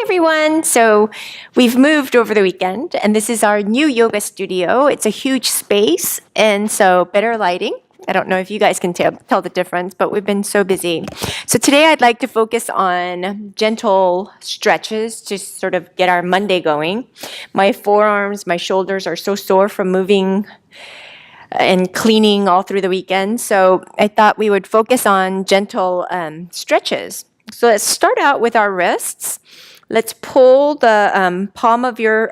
everyone. So we've moved over the weekend, and this is our new yoga studio. It's a huge space, and so better lighting. I don't know if you guys can tell the difference, but we've been so busy. So today I'd like to focus on gentle stretches to sort of get our Monday going. My forearms, my shoulders are so sore from moving and cleaning all through the weekend. So I thought we would focus on gentle stretches. So let's start out with our wrists. Let's pull the palm of your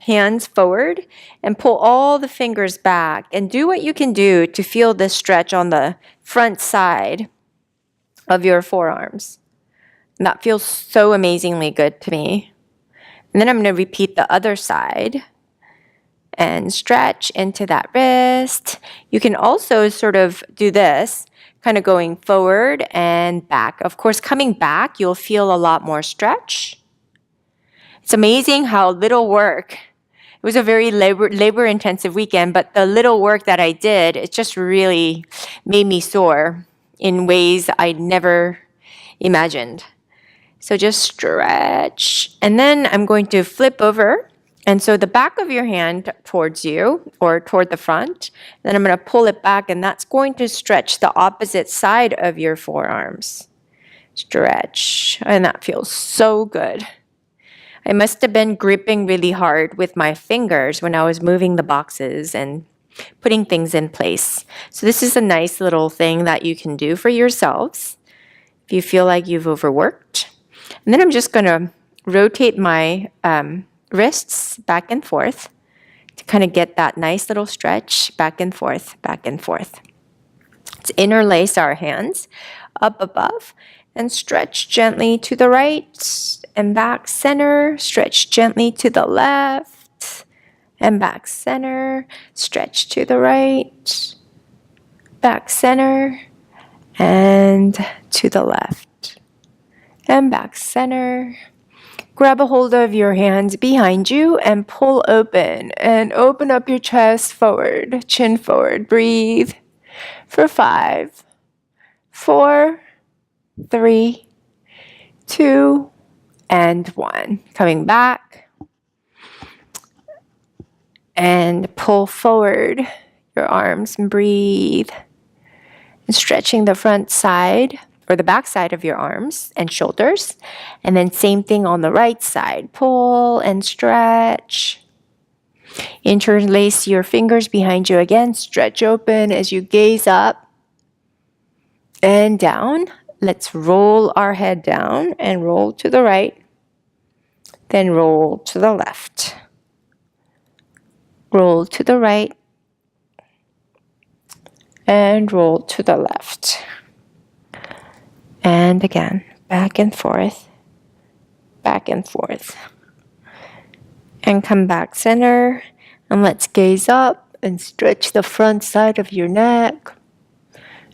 hands forward and pull all the fingers back and do what you can do to feel this stretch on the front side of your forearms. And that feels so amazingly good to me. And then I'm going to repeat the other side and stretch into that wrist. You can also sort of do this, kind of going forward and back. Of course, coming back, you'll feel a lot more stretch. It's amazing how little work. It was a very labor-intensive weekend, but the little work that I did, it just really made me sore in ways I never imagined. So just stretch. And then I'm going to flip over. And so the back of your hand towards you or toward the front, then I'm going to pull it back, and that's going to stretch the opposite side of your forearms. Stretch. And that feels so good. I must have been gripping really hard with my fingers when I was moving the boxes and putting things in place. So this is a nice little thing that you can do for yourselves if you feel like you've overworked. And then I'm just going to rotate my wrists back and forth to kind of get that nice little stretch back and forth, back and forth. Let's interlace our hands up above and stretch gently to the right and back center. Stretch gently to the left and back center. Stretch to the right, back center, and to the left and back center. Grab a hold of your hands behind you and pull open and open up your chest forward, chin forward. Breathe for 5, 4, 3, 2, and 1. Coming back and pull forward your arms and breathe. And stretching the front side or the back side of your arms and shoulders. And then same thing on the right side. Pull and stretch. Interlace your fingers behind you again. Stretch open as you gaze up and down. Let's roll our head down and roll to the right. Then roll to the left. Roll to the right. And roll to the left. And again, back and forth, back and forth. And come back center. And let's gaze up and stretch the front side of your neck.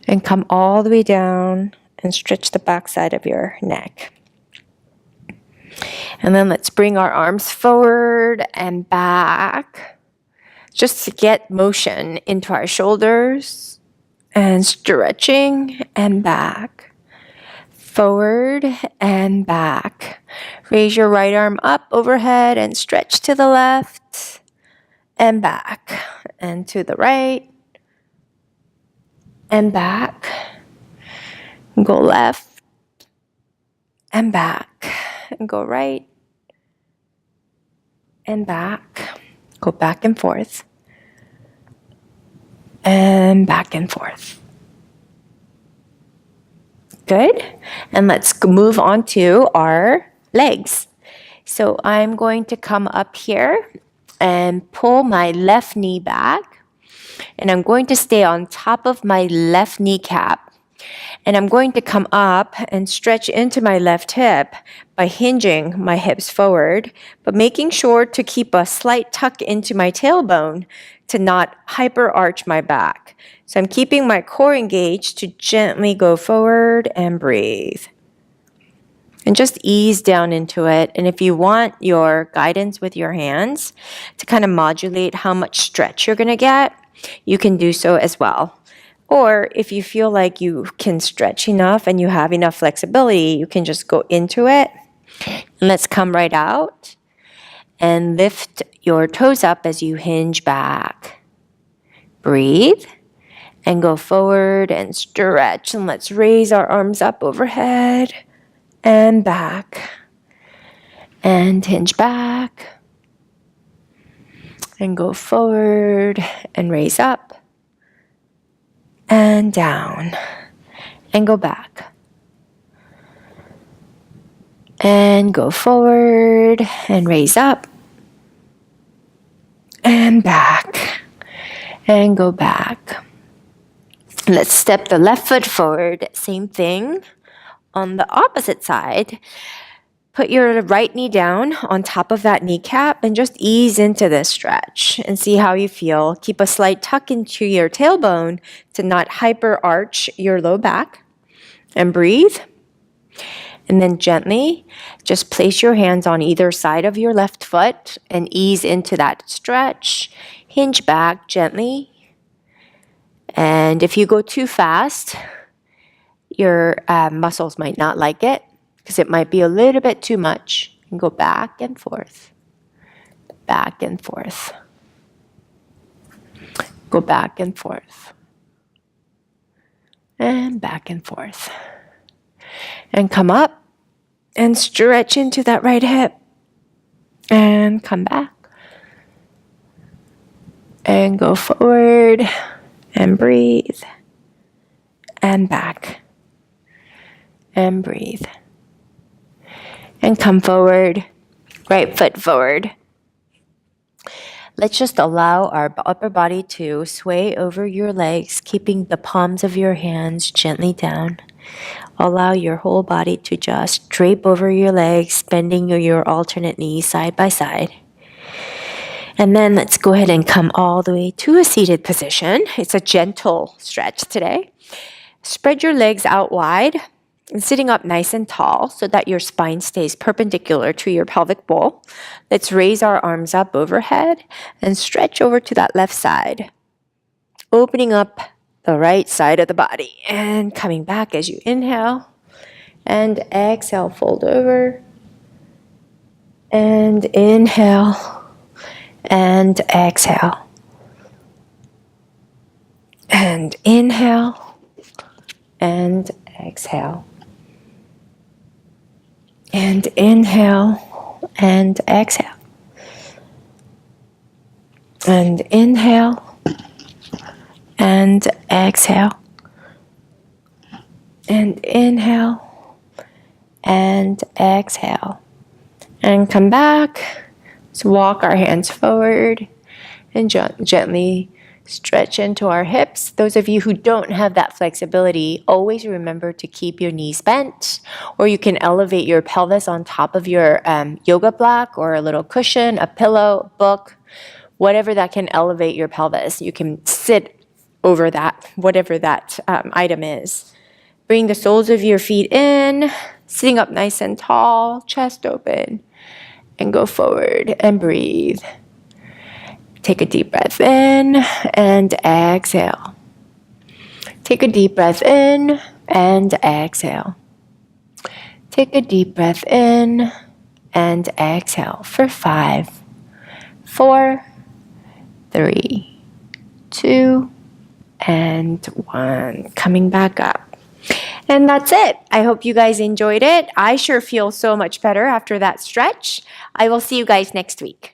And come all the way down and stretch the back side of your neck. And then let's bring our arms forward and back. Just to get motion into our shoulders. And stretching and back. Forward and back. Raise your right arm up overhead and stretch to the left and back and to the right and back. Go left and back and go right and back. Go back and forth and back and forth. Good. And let's move on to our legs. So I'm going to come up here and pull my left knee back. And I'm going to stay on top of my left kneecap. And I'm going to come up and stretch into my left hip by hinging my hips forward, but making sure to keep a slight tuck into my tailbone to not hyper arch my back. So I'm keeping my core engaged to gently go forward and breathe. And just ease down into it. And if you want your guidance with your hands to kind of modulate how much stretch you're going to get, you can do so as well. Or if you feel like you can stretch enough and you have enough flexibility, you can just go into it And let's come right out and lift your toes up as you hinge back. Breathe and go forward and stretch. And let's raise our arms up overhead and back. And hinge back. And go forward and raise up. And down. And go back. And go forward and raise up. And back. And go back. Let's step the left foot forward. Same thing on the opposite side. Put your right knee down on top of that kneecap and just ease into this stretch and see how you feel. Keep a slight tuck into your tailbone to not hyper arch your low back. And breathe. And then gently just place your hands on either side of your left foot and ease into that stretch. Hinge back gently. And if you go too fast, your muscles might not like it because it might be a little bit too much. And go back and forth, back and forth. Go back and forth. And back and forth. And come up and stretch into that right hip. And come back. And go forward. And breathe. And back. And breathe. And come forward. Right foot forward. Let's just allow our upper body to sway over your legs, keeping the palms of your hands gently down. Allow your whole body to just drape over your legs, bending your alternate knees side by side. And then let's go ahead and come all the way to a seated position. It's a gentle stretch today. Spread your legs out wide and sitting up nice and tall so that your spine stays perpendicular to your pelvic bowl. Let's raise our arms up overhead and stretch over to that left side. Opening up the right side of the body and coming back as you inhale and exhale, fold over and inhale and exhale and inhale and exhale and inhale and exhale and inhale and exhale and inhale and exhale and come back. So walk our hands forward and gently stretch into our hips. Those of you who don't have that flexibility, always remember to keep your knees bent, or you can elevate your pelvis on top of your yoga block or a little cushion, a pillow, book, whatever that can elevate your pelvis. You can sit over that, whatever that item is. Bring the soles of your feet in, sitting up nice and tall, chest open, and go forward and breathe. Take a deep breath in and exhale. Take a deep breath in and exhale. Take a deep breath in and exhale for 5, 4, 3, 2, and 1. Coming back up. And that's it. I hope you guys enjoyed it. I sure feel so much better after that stretch. I will see you guys next week.